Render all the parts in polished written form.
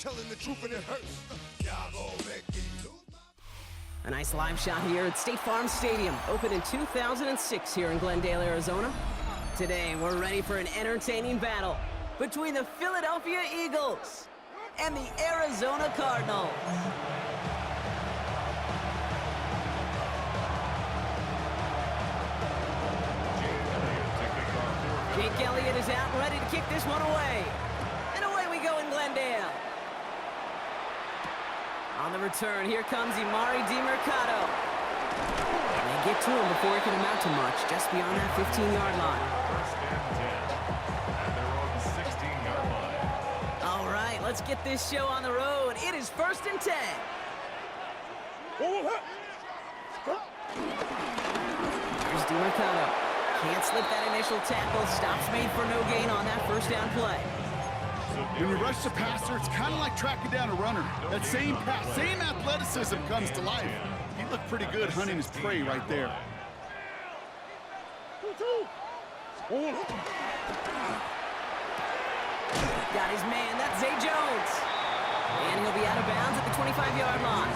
telling the truth and it hurts. A nice live shot here at State Farm Stadium, opened in 2006 here in Glendale, Arizona. Today, we're ready for an entertaining battle between the Philadelphia Eagles and the Arizona Cardinals. Jake Elliott is out and ready to kick this one away. And away we go in Glendale. On the return, here comes Imari DiMercato. And they get to him before it can amount to much, just beyond that 15-yard line. First and 10 at their own 16-yard line. All right, let's get this show on the road. It is first and 10. Here's DiMercato. Can't slip that initial tackle. Stops made for no gain on that first down play. When you rush the passer, it's kind of like tracking down a runner. That same pass, same athleticism comes to life. He looked pretty good hunting his prey right there. Got his man, that's Zay Jones. And he'll be out of bounds at the 25-yard line.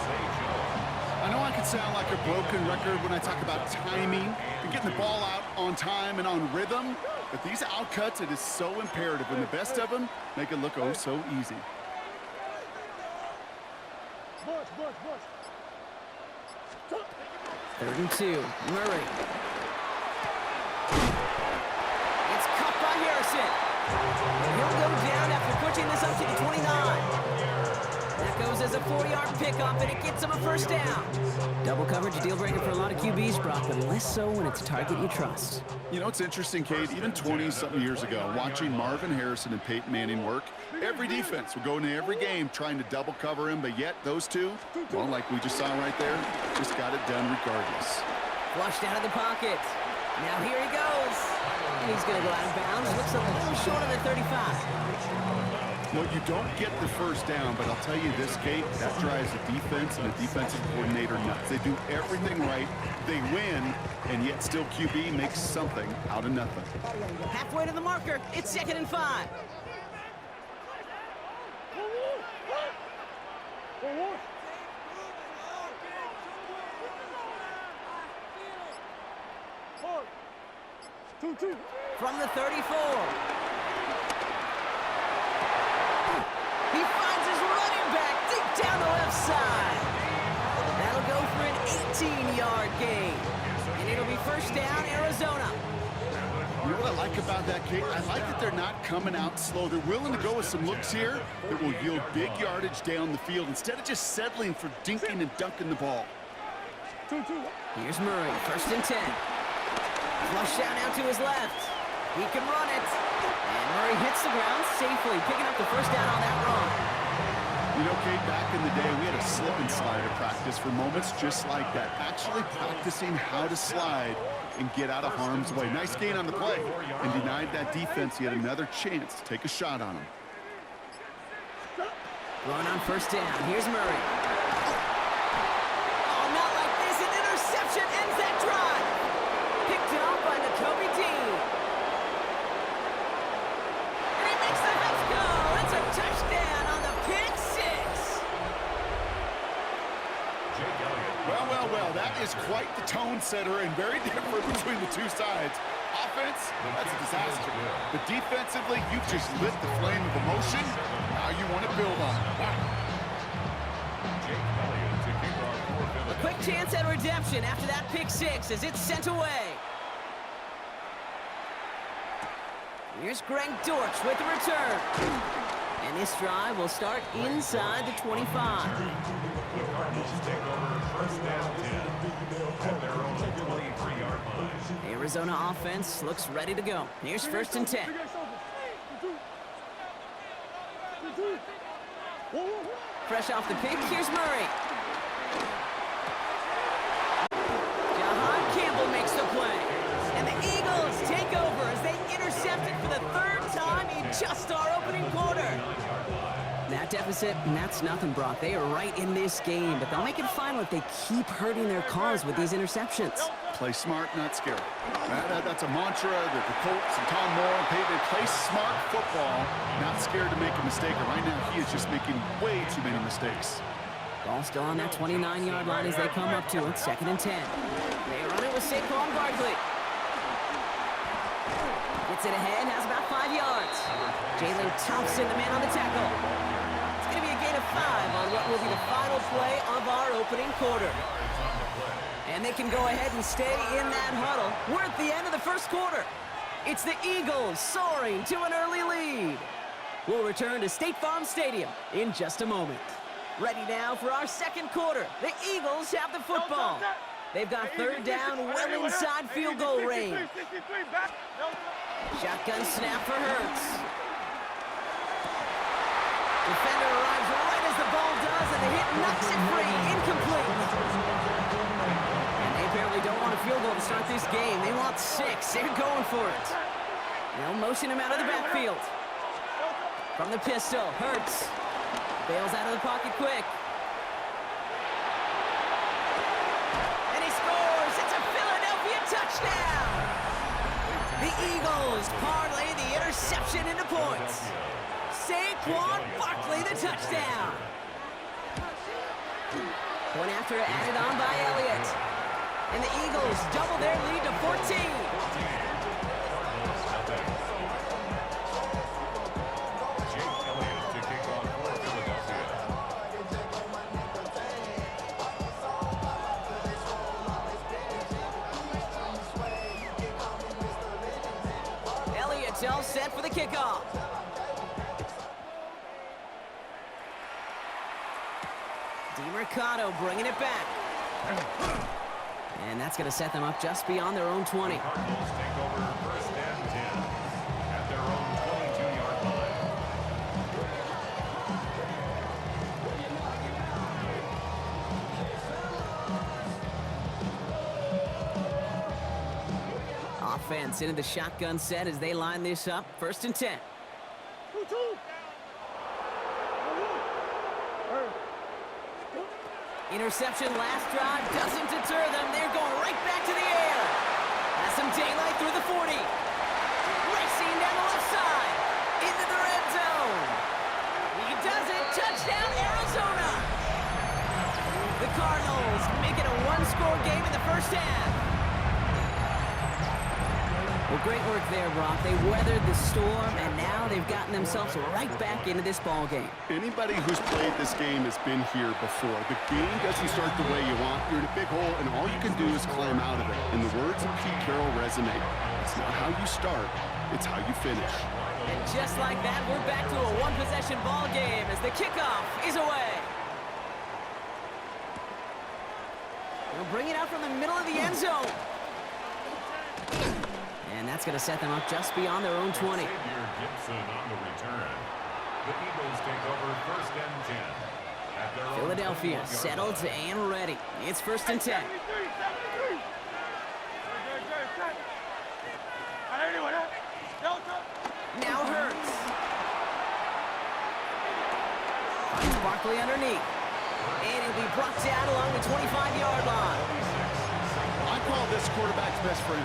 I know I can sound like a broken record when I talk about timing and getting the ball out on time and on rhythm, but these outcuts, it is so imperative, and the best of them make it look oh so easy. Third and 2, Murray. It's caught by Harrison. He'll go down after pushing this up to the 29. That goes as a 4-yard pickup, and it gets him a first down. Double coverage, a deal breaker for a lot of QBs, Brock, but less so when it's a target you trust. You know, it's interesting, Kate, even 20-something years ago, watching Marvin Harrison and Peyton Manning work, every defense would go into every game trying to double cover him, but yet those two, well, like we just saw right there, just got it done regardless. Flushed out of the pocket. Now here he goes. And he's going to go out of bounds. Looks a little short of the 35. Well, you don't get the first down, but I'll tell you this, Kate, that drives the defense and the defensive coordinator nuts. They do everything right, they win, and yet still QB makes something out of nothing. Halfway to the marker, it's 2nd and 5. From the 34. He finds his running back deep down the left side. That'll go for an 18-yard gain. And it'll be first down, Arizona. You know what I like about that, Kate? I like that they're not coming out slow. They're willing to go with some looks here that will yield big yardage down the field instead of just settling for dinking and dunking the ball. Here's Murray, first and 10. Flush out now to his left. He can run it. And Murray hits the ground safely, picking up the first down on that run. You know, Kate, back in the day, we had a slip and slide at practice for moments just like that. Actually practicing how to slide and get out of harm's way. Nice gain on the play, and denied that defense yet another chance to take a shot on him. Going on first down. Here's Murray. Oh, not like this. An interception ends that drive. Picked up by Nakobe Dean. And he makes the house go. It's a touchdown on the pick six. Well, that is quite the tone setter and very different between the two sides. Offense, that's a disaster. But defensively, you've just lit the flame of emotion. Now you want to build on it. A quick chance at redemption after that pick six as it's sent away. Here's Greg Dortch with the return. And this drive will start inside the 25. The Cardinals take over first and 10 at their own 23-yard line. Arizona offense looks ready to go. Here's first and 10. Fresh off the pick, here's Murray. Jahan Campbell makes the play. And the Eagles take over as they intercept it for the third time in just our opening quarter. That deficit, and that's nothing, Brock. They are right in this game, but they'll make it final if they keep hurting their cause with these interceptions. Play smart, not scary. That's a mantra that the Colts and Tom Moore and Peyton play smart football, not scared to make a mistake. And right now, he is just making way too many mistakes. Ball still on that 29-yard line as they come up to it. 2nd and 10. They run it with Saquon Barkley. Gets it ahead, has about 5 yards. Jalen Thompson, the man on the tackle. It's going to be a gain of 5 on what will be the final play of our opening quarter. And they can go ahead and stay in that huddle. We're at the end of the first quarter. It's the Eagles soaring to an early lead. We'll return to State Farm Stadium in just a moment. Ready now for our second quarter. The Eagles have the football. They've got 3rd down, well inside field goal range. Shotgun snap for Hurts. Defender arrives right as the ball does, and the hit knocks it free. Incomplete. And they apparently don't want a field goal to start this game. They want 6. They're going for it. They'll motion him out of the backfield. From the pistol, Hurts. Bails out of the pocket quick. And he scores! It's a Philadelphia touchdown! The Eagles parlay the interception into points. Saquon Barkley, the touchdown. Point after added on by Elliott. And the Eagles double their lead to 14. All set for the kickoff. DeMercado bringing it back. And that's going to set them up just beyond their own 20. Cardinals take over 1st and 10 at their own 22-yard line. Offense into the shotgun set as they line this up. 1st and 10. Interception last drive doesn't deter them. They're going right back to the air. Has some daylight through the 40. Racing down the left side. Into the red zone. He does it. Touchdown, Arizona. The Cardinals make it a 1-score game in the first half. Well, great work there, Brock. They weathered the storm, and now they've gotten themselves right back into this ball game. Anybody who's played this game has been here before. The game doesn't start the way you want. You're in a big hole, and all you can do is climb out of it. And the words of Pete Carroll resonate. It's not how you start, it's how you finish. And just like that, we're back to a one-possession ball game as the kickoff is away. They'll bring it out from the middle of the end zone. And that's going to set them up just beyond their own 20. Gibson on the return. The Eagles take over 1st and 10 at their Philadelphia settled and ready. It's 1st and 10. Now Hurts. Finds Barkley underneath. And he'll be brought down along the 25-yard line. I call this quarterback's best friend.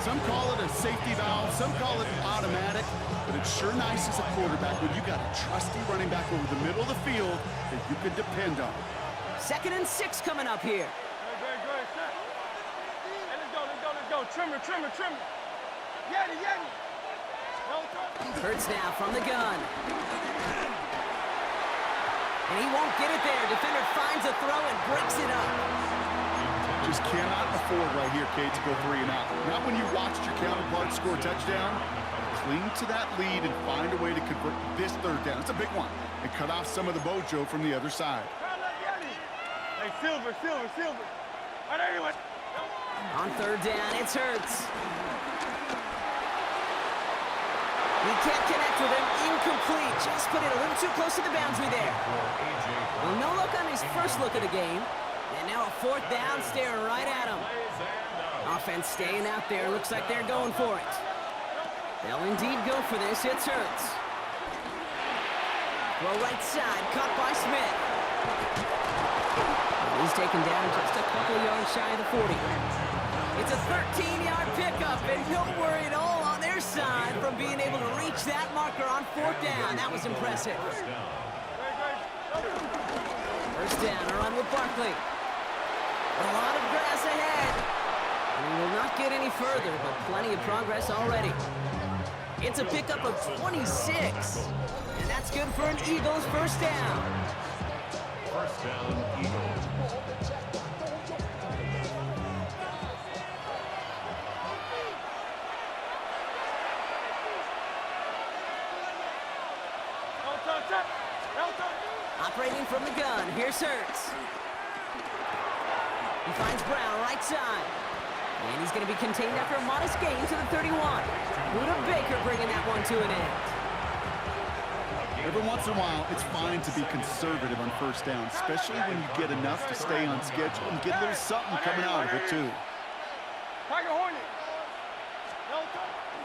Some call it a safety valve, some call it automatic, but it's sure nice as a quarterback when you got a trusty running back over the middle of the field that you can depend on. 2nd and 6 coming up here. Good. Hey, let's go. Trimmer. Yeti. Hurts now from the gun. And he won't get it there. Defender finds a throw and breaks it up. Just cannot afford right here, Kate, to go 3 and out. Not when you watched your counterpart score a touchdown. Cling to that lead and find a way to convert this 3rd down. It's a big one. And cut off some of the mojo from the other side. Hey, Silver. All right, anyway. On 3rd down, it's Hurts. He can't connect with him. Incomplete. Just put it a little too close to the boundary there. Well, no look on his first look of the game. And now a 4th down, staring right at him. Offense staying out there. Looks like they're going for it. They'll indeed go for this. It's Hurts. Throw right side, caught by Smith. He's taken down just a couple yards shy of the 40. It's a 13-yard pickup, and no worry at all on their side from being able to reach that marker on 4th down. That was impressive. First down, a run with Barkley. A lot of grass ahead. We will not get any further, but plenty of progress already. It's a pickup of 26, and that's good for an Eagles first down. First down, Eagles. Operating from the gun, here's Hurts. He finds Brown right side. And he's going to be contained after a modest gain to the 31. Buda Baker bringing that one to an end. Every once in a while, it's fine to be conservative on first down, especially when you get enough to stay on schedule and get a little something coming out of it, too.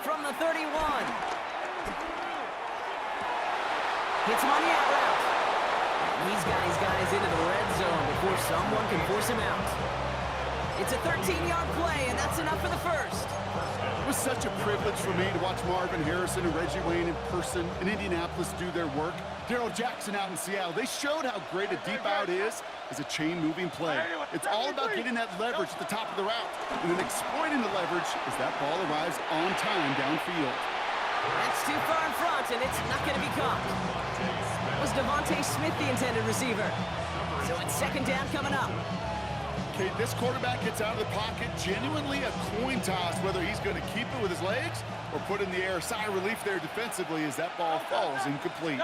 From the 31. Hits him on the out route. He's got his guys into the red zone before someone can force him out. It's a 13-yard play, and that's enough for the first. It was such a privilege for me to watch Marvin Harrison and Reggie Wayne in person in Indianapolis do their work. Darryl Jackson out in Seattle. They showed how great a deep out is as a chain-moving play. It's all about getting that leverage at the top of the route, and then exploiting the leverage as that ball arrives on time downfield. That's too far in front, and it's not going to be caught. That was Devontae Smith, the intended receiver. So it's second down coming up. Okay, this quarterback gets out of the pocket, genuinely a coin toss, whether he's going to keep it with his legs or put in the air. Sigh of relief there defensively as that ball falls incomplete.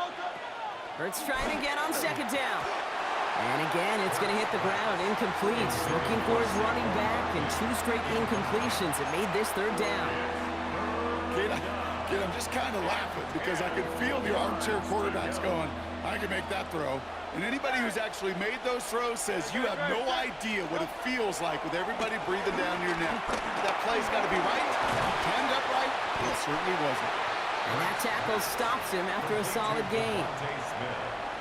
Hurts trying again on second down. And again, it's going to hit the ground, incomplete. Looking for his running back, and 2 straight incompletions. It made this third down. Kid, I'm just kind of laughing because I can feel the armchair quarterbacks going, I can make that throw. And anybody who's actually made those throws says you have no idea what it feels like with everybody breathing down your neck. That play's got to be right, timed up right. It certainly wasn't. And that tackle stops him after a solid gain.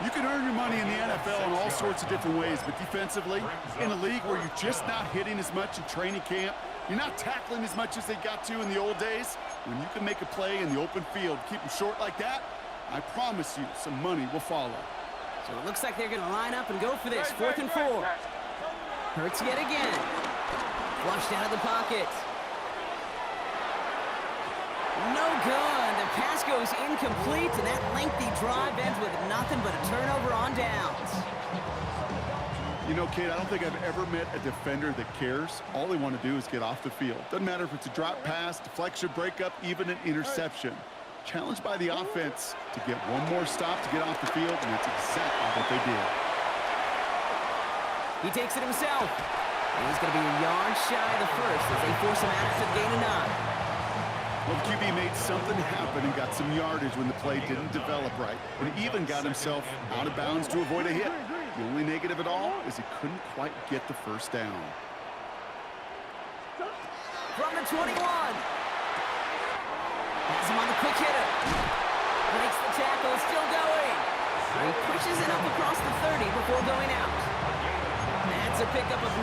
You can earn your money in the NFL in all sorts of different ways, but defensively, in a league where you're just not hitting as much in training camp, you're not tackling as much as they got to in the old days, when you can make a play in the open field, keep them short like that, I promise you some money will follow. So it looks like they're going to line up and go for this. 4th and 4. Hurts yet again. Flushed out of the pocket. No good. The pass goes incomplete, and that lengthy drive ends with nothing but a turnover on downs. You know, kid, I don't think I've ever met a defender that cares. All they want to do is get off the field. Doesn't matter if it's a drop pass, deflection, breakup, even an interception. Challenged by the offense to get one more stop to get off the field, and that's exactly what they did. He takes it himself. And he's going to be a yard shy of the first as they force him out after the gain of 9. Well, the QB made something happen and got some yardage when the play didn't develop right. And even got himself out of bounds to avoid a hit. The only negative at all is he couldn't quite get the first down. From the 21. Has him on the quick hitter. Breaks the tackle, still going. He pushes it up across the 30 before going out. That's a pickup of 9.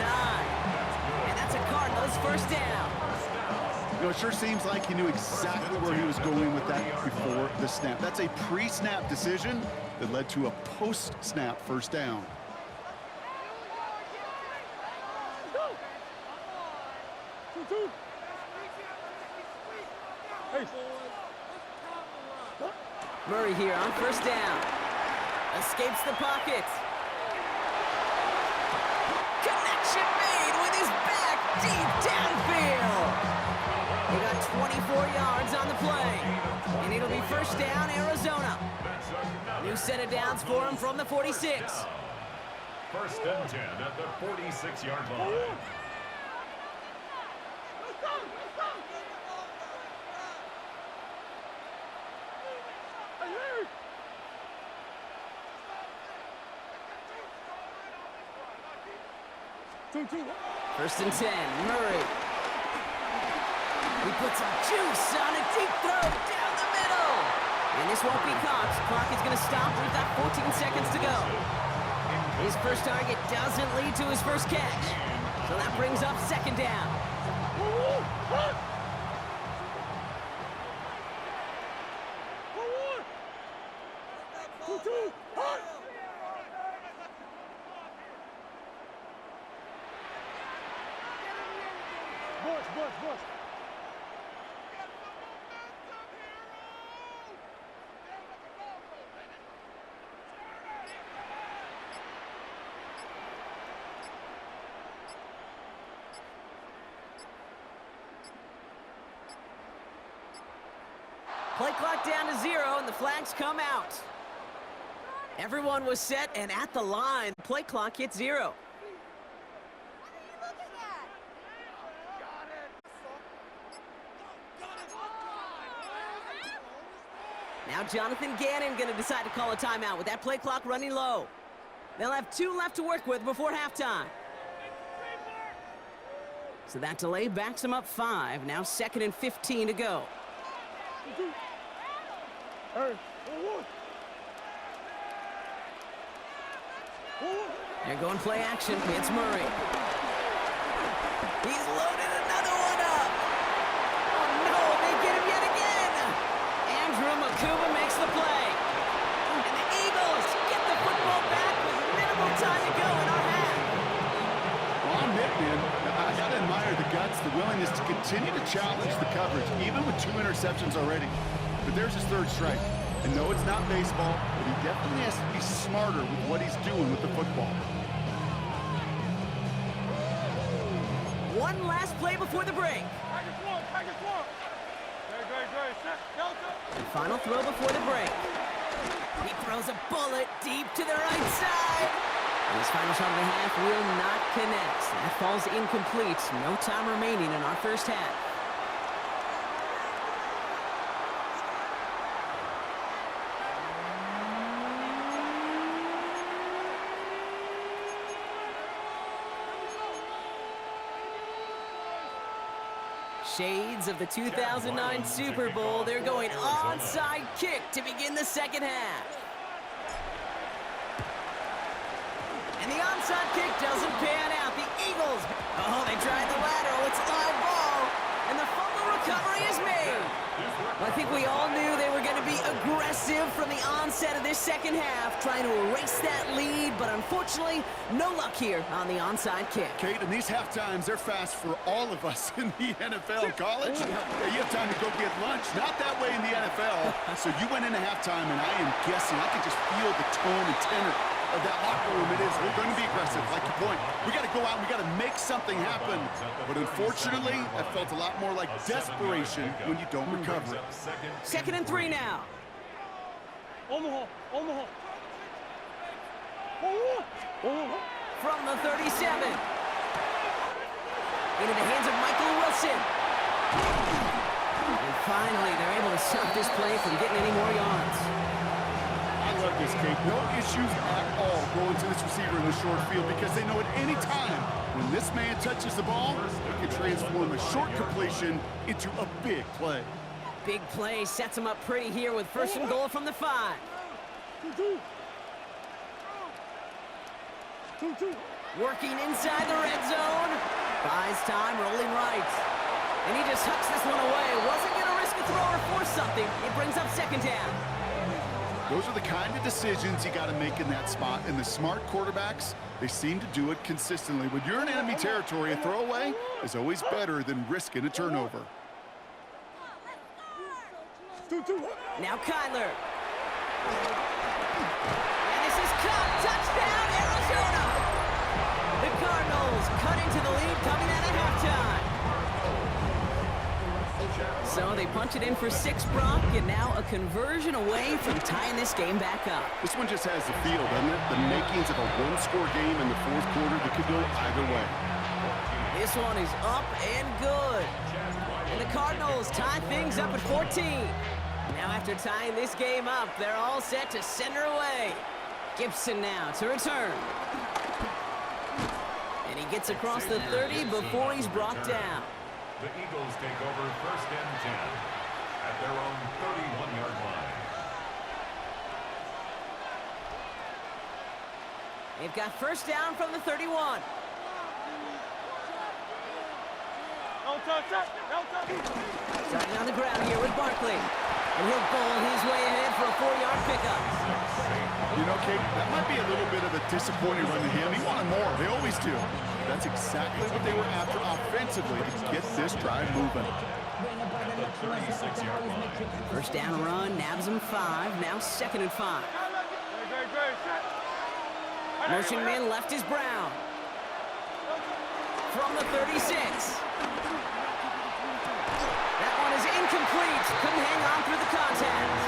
And that's a Cardinals first down. You know, it sure seems like he knew exactly where he was going with that before the snap. That's a pre-snap decision that led to a post-snap first down. Murray here on first down. Escapes the pocket. Connection made with his back deep downfield. He got 24 yards on the play. And it'll be first down, Arizona. New set of downs for him from the 46. First and 10 at the 46-yard line. First and 10, Murray. He puts some juice on a deep throw down the middle. And this won't be caught. Clock is going to stop with that 14 seconds to go. His first target doesn't lead to his first catch. So that brings up second down. Bush. Play clock down to 0, and the flags come out. Everyone was set and at the line. Play clock hit 0. Now Jonathan Gannon going to decide to call a timeout with that play clock running low. They'll have 2 left to work with before halftime. So that delay backs them up 5. Now 2nd and 15 to go. They're going play action. It's Murray. He's loaded another one up. Oh no, they get him yet again. Andrew Makuba makes the play. And the Eagles get the football back with minimal time to go in our half. Well, I'm Nick, man. I gotta admire the guts, the willingness to continue to challenge the coverage, even with 2 interceptions already. But there's his 3rd strike. And no, it's not baseball, but he definitely has to be smarter with what he's doing with the football. One last play before the break. The final throw before the break. He throws a bullet deep to the right side. And his final shot of the half will not connect. That falls incomplete. No time remaining in our first half. Shades of the 2009 Super Bowl. They're going onside kick to begin the second half. And the onside kick doesn't pan out. The Eagles, they tried the lateral. It's live ball. And the fumble recovery is made. Well, I think we all knew they were going to be aggressive from the onset of this second half, trying to erase that lead, but unfortunately, no luck here on the onside kick. Kate, and these half times, they're fast for all of us in the NFL. College, you have time to go get lunch. Not that way in the NFL. So you went into halftime, and I am guessing, I can just feel the tone and tenor of that locker room. It is, we're going to be aggressive, like your point. We got to go out and we got to make something happen. But unfortunately, that felt a lot more like desperation when you don't recover. 2nd and 3 now. Omaha. From the 37. Into the hands of Michael Wilson. And finally, they're able to stop this play from getting any more yards. I love this, Kate. No issues at all going to this receiver in the short field because they know at any time when this man touches the ball, it can transform a short completion into a big play. Big play sets him up pretty here with 1st and goal from the 5. Working inside the red zone. Buys time, rolling right. And he just hucks this one away. Wasn't going to risk a throw or force something. It brings up 2nd down. Those are the kind of decisions you got to make in that spot. And the smart quarterbacks, they seem to do it consistently. When you're in enemy territory, a throwaway is always better than risking a turnover. Now Kyler. And this is caught. Touchdown, Arizona. The Cardinals cut into the lead coming out of halftime. So they punch it in for 6, Brock, and now a conversion away from tying this game back up. This one just has the feel, doesn't it? The makings of a one-score game in the 4th quarter that could go either way. This one is up and good. And the Cardinals tie things up at 14. Now after tying this game up, they're all set to send her away. Gibson now to return. And he gets across the 30 before he's brought down. The Eagles take over 1st and 10 at their own 31-yard line. They've got first down from the 31. Starting on the ground here with Barkley. And he'll bowl his way ahead for a 4-yard pickup. You know, Kate, that might be a little bit of a disappointing run to him. He wanted more. They always do. That's exactly what they were after offensively to get this drive moving. First down run, nabs him 5. Now 2nd and 5. Motion man left is Brown. From the 36. That one is incomplete. Couldn't hang on through the contact.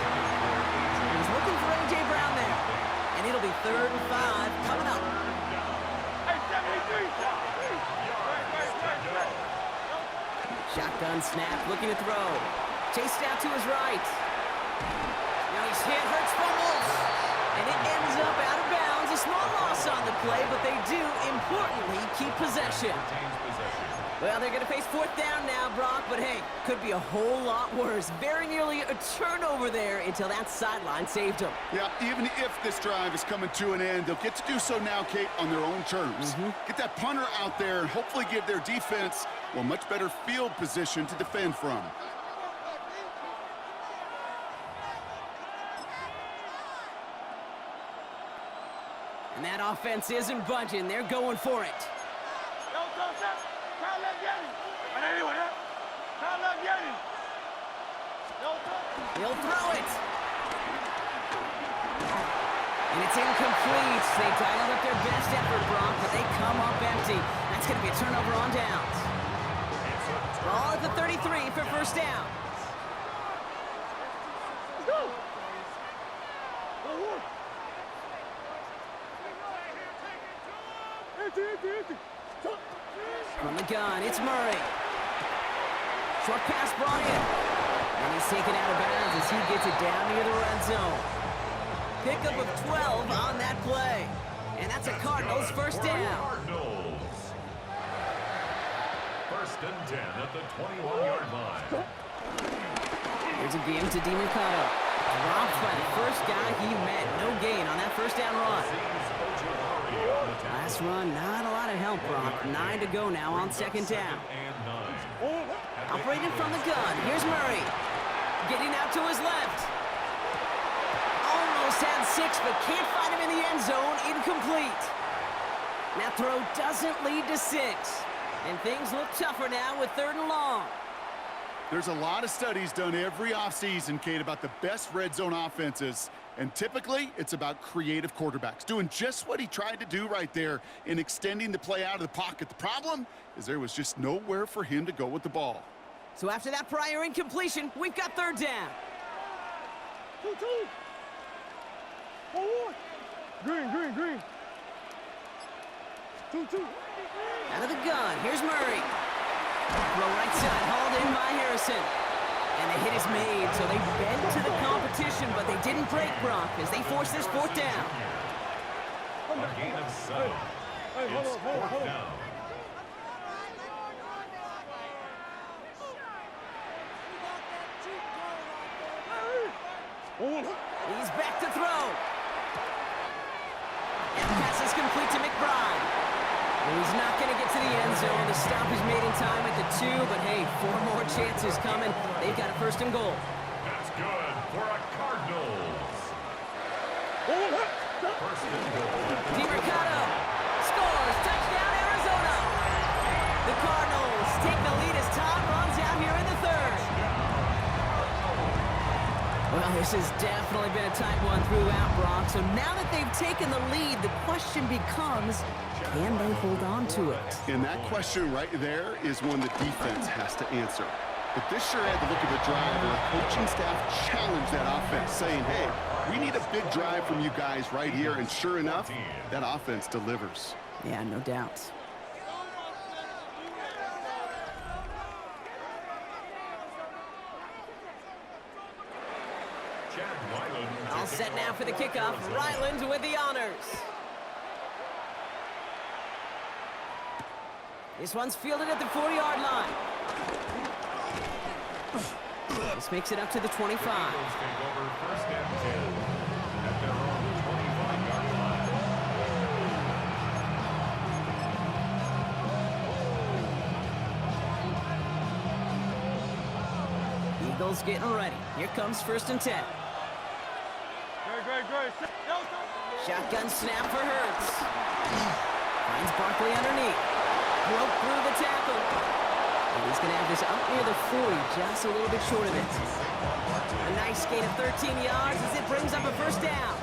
He was looking for A.J. Brown there. And it'll be 3rd and 5 coming up. Shotgun snap, looking to throw. Chased out to his right. Now he's hit, Hurts fumbles. And it ends up out of bounds. A small loss on the play, but they do, importantly, keep possession. Well, they're going to face 4th down now, Brock, but hey, could be a whole lot worse. Very nearly a turnover there until that sideline saved them. Yeah, even if this drive is coming to an end, they'll get to do so now, Kate, on their own terms. Get that punter out there and hopefully give their defense a much better field position to defend from. And that offense isn't budging. They're going for it. He'll throw it. And it's incomplete. They dialed up their best effort, Brock, but they come up empty. That's going to be a turnover on downs. Ball at the 33 for first down. From the gun, it's Murray. Short pass brought in. And he's taken out of bounds as he gets it down near the red zone. Pickup of 12 on that play. And that's a Cardinals first down. Cardinals. 1st and 10 at the 21-yard line. Here's a game to DiMercato. Dropped by the first guy he met. No gain on that first down run. Last run, not a lot of help, Brock. 9 to go now on 2nd down. Operating from the gun. Here's Murray. Getting out to his left. Almost had 6, but can't find him in the end zone. Incomplete. That throw doesn't lead to 6. And things look tougher now with 3rd and long. There's a lot of studies done every offseason, Kate, about the best red zone offenses. And typically, it's about creative quarterbacks doing just what he tried to do right there in extending the play out of the pocket. The problem is there was just nowhere for him to go with the ball. So after that prior incompletion, we've got 3rd down. 2-2. Forward. Green. 2-2. Out of the gun, here's Murray. Throw right side, hauled in by Harrison. And the hit is made, so they bent to the competition, but they didn't break, Brock, as they force this 4th down. A gain of 7. It's 4th down. He's back to throw. And pass is complete to McBride. He's not going to get to the end zone. The stop is made in time at the 2, but hey, 4 more chances coming. They've got a 1st and goal. That's good for a Cardinals. 1st and goal. DiMercato scores. Touchdown, Arizona. The Cardinals take the lead as Todd runs out here in the 3rd. Well, this has definitely been a tight one throughout, Brock. So now that they've taken the lead, the question becomes, can they hold on to it? And that question right there is one the defense has to answer. But this sure had the look of a drive where the coaching staff challenged that offense, saying, hey, we need a big drive from you guys right here. And sure enough, that offense delivers. Yeah, no doubt. All set now for the kickoff. Ryland with the honors. This one's fielded at the 40-yard line. This makes it up to the 25. Eagles getting ready. Here comes 1st and 10. Great. Shotgun snap for Hurts. Finds Barkley underneath. Broke through the tackle. And he's going to have this up near the 40, just a little bit short of it. A nice gain of 13 yards as it brings up a 1st down.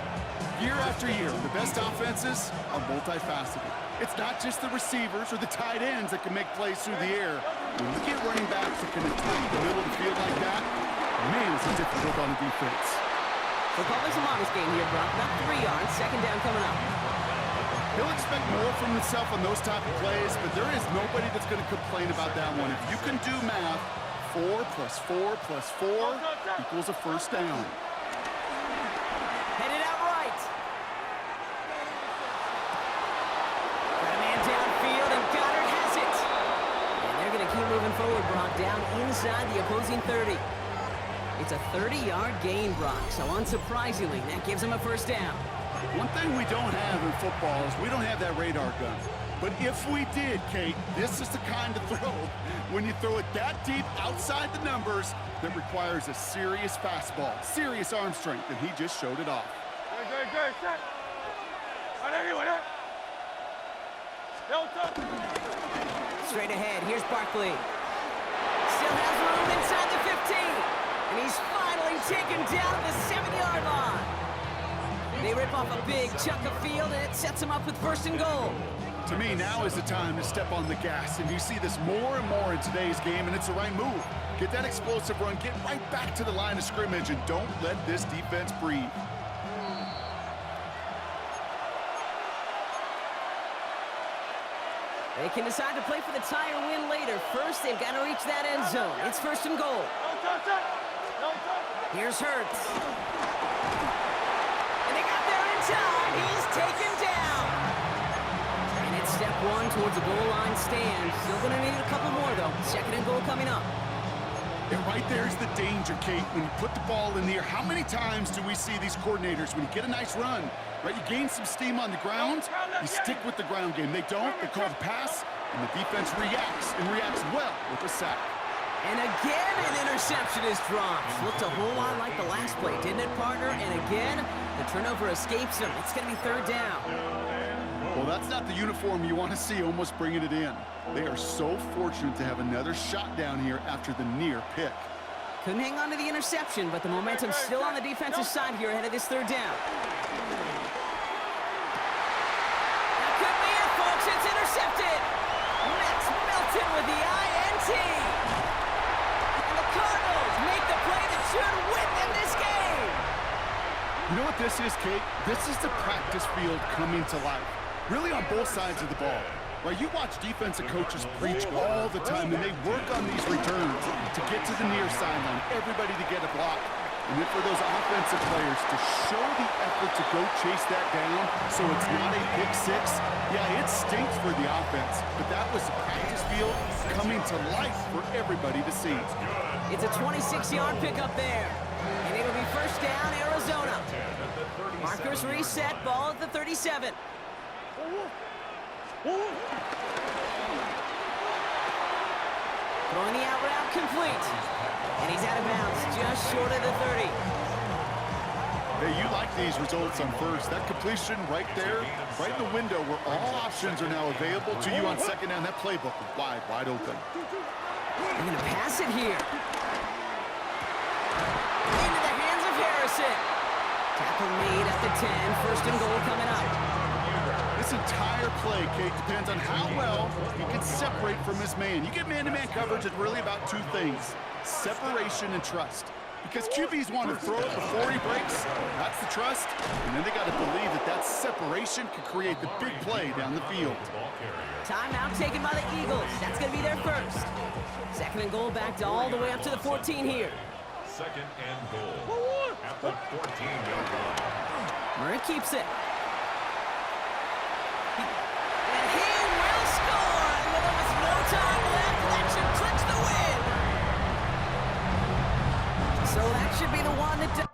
Year after year, the best offenses are multifaceted. It's not just the receivers or the tight ends that can make plays through the air. When you get running backs that can attack the middle of the field like that, man, it's difficult on the defense. Football is a modest game here, Brock. Not 3 yards. 2nd down coming up. He'll expect more from himself on those type of plays, but there is nobody that's going to complain about that one. If you can do math, 4 plus 4 plus 4 equals a 1st down. Headed out right. Got a man downfield, and Goddard has it. And they're going to keep moving forward, Brock, down inside the opposing 30. It's a 30-yard gain, Brock, so unsurprisingly, that gives him a 1st down. One thing we don't have in football is we don't have that radar gun. But if we did, Kate, this is the kind of throw, when you throw it that deep outside the numbers, that requires a serious fastball, serious arm strength, and he just showed it off. Great. Set. Straight ahead, here's Barkley. Still has room inside the 15. And he's finally taken down at the 7-yard line. They rip off a big chunk of field, and it sets him up with 1st and goal. To me, now is the time to step on the gas, and you see this more and more in today's game, and it's the right move. Get that explosive run, get right back to the line of scrimmage, and don't let this defense breathe. They can decide to play for the tie or win later. First, they've got to reach that end zone. It's 1st and goal. Here's Hurts. And they got there in time. He's taken down. And it's step 1 towards the goal line stand. Still going to need a couple more, though. 2nd and goal coming up. And right there's the danger, Kate, when you put the ball in the air. How many times do we see these coordinators, when you get a nice run, right, you gain some steam on the ground, you stick with the ground game. They don't, they call the pass, and the defense reacts, and reacts well with a sack. And again, an interception is dropped. Looked a whole lot like the last play, didn't it, partner? And again, the turnover escapes him. It's going to be 3rd down. Well, that's not the uniform you want to see almost bringing it in. They are so fortunate to have another shot down here after the near pick. Couldn't hang on to the interception, but the momentum's still on the defensive side here ahead of this 3rd down. That could be it, folks. It's intercepted. Max Melton with the INT. And the Cardinals make the play that should win them this game. You know what this is, Kate? This is the practice field coming to life. Really on both sides of the ball. Right, you watch defensive coaches preach all the time, and they work on these returns to get to the near sideline, everybody to get a block. And then for those offensive players to show the effort to go chase that down so it's not a pick 6, yeah, it stinks for the offense, but that was the practice field coming to life for everybody to see. It's a 26-yard pickup there, and it'll be 1st down, Arizona. Markers reset, ball at the 37. Throwing the out route complete. And he's out of bounds, just short of the 30. Hey, you like these results on first. That completion right there, right in the window where all options are now available to you on 2nd down. That playbook is wide open. They're going to pass it here. Into the hands of Harrison. Tackle made at the 10. 1st and goal coming up. This entire play, Kate, depends on how well he can separate from his man. You get man-to-man coverage, it's really about 2 things, separation and trust. Because QBs want to throw it before he breaks, that's the trust, and then they got to believe that that separation can create the big play down the field. Timeout taken by the Eagles. That's going to be their first. 2nd and goal back to all the way up to the 14 here. 2nd and goal at the 14-yard line. Murray keeps it. And he will score! And with almost no time left, that should clinch the win! So that should be the one that...